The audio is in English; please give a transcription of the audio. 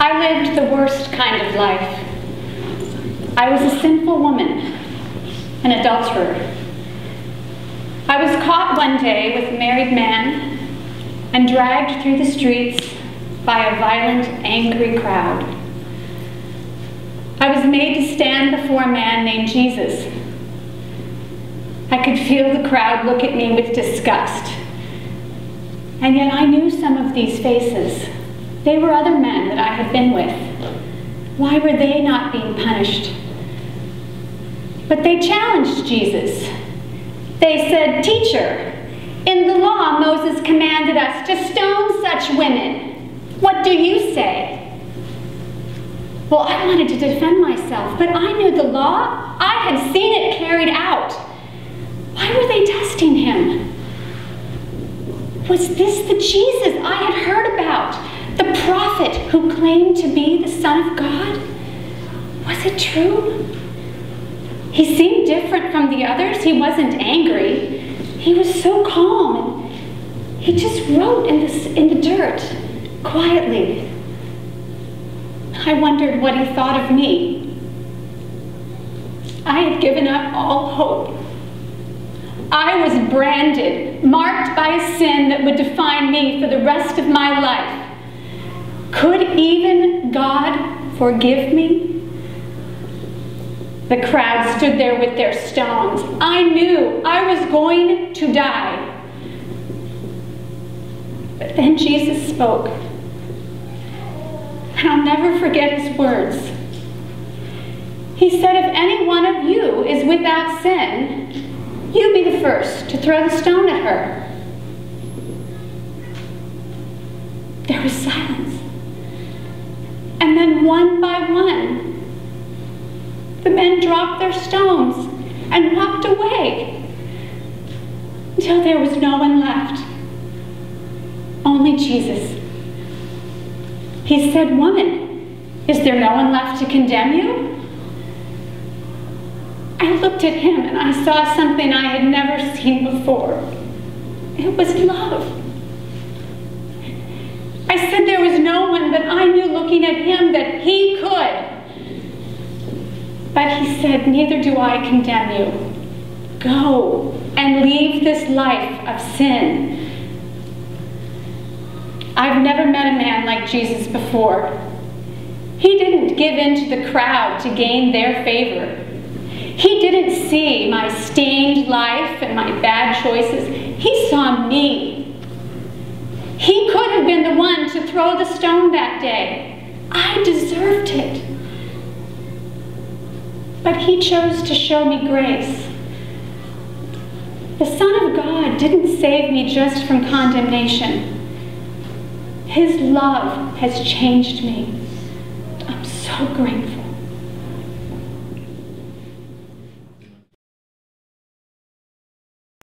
I lived the worst kind of life. I was a sinful woman, an adulterer. I was caught one day with a married man and dragged through the streets by a violent, angry crowd. I was made to stand before a man named Jesus. I could feel the crowd look at me with disgust. And yet I knew some of these faces. They were other men that I had been with. Why were they not being punished? But they challenged Jesus. They said, "Teacher, in the law Moses commanded us to stone such women. What do you say?" Well, I wanted to defend myself, but I knew the law. I had seen it carried out. Why were they testing him? Was this the Jesus I had heard about? The prophet who claimed to be the Son of God? Was it true? He seemed different from the others. He wasn't angry. He was so calm. He just wrote in the dirt, quietly. I wondered what he thought of me. I had given up all hope. I was branded, marked by a sin that would define me for the rest of my life. Could even God forgive me? The crowd stood there with their stones. I knew I was going to die. But then Jesus spoke. And I'll never forget his words. He said, "If any one of you is without sin, you be the first to throw the stone at her." There was silence. And then one by one, the men dropped their stones and walked away until there was no one left. Only Jesus. He said, "Woman, is there no one left to condemn you?" I looked at him and I saw something I had never seen before. It was love. I said there was no one, but I knew looking at him that he could. But he said, "Neither do I condemn you. Go and leave this life of sin." I've never met a man like Jesus before. He didn't give in to the crowd to gain their favor. He didn't see my stained life and my bad choices. He saw me. He could have been the one to throw the stone that day. I deserved it. But he chose to show me grace. The Son of God didn't save me just from condemnation. His love has changed me. I'm so grateful.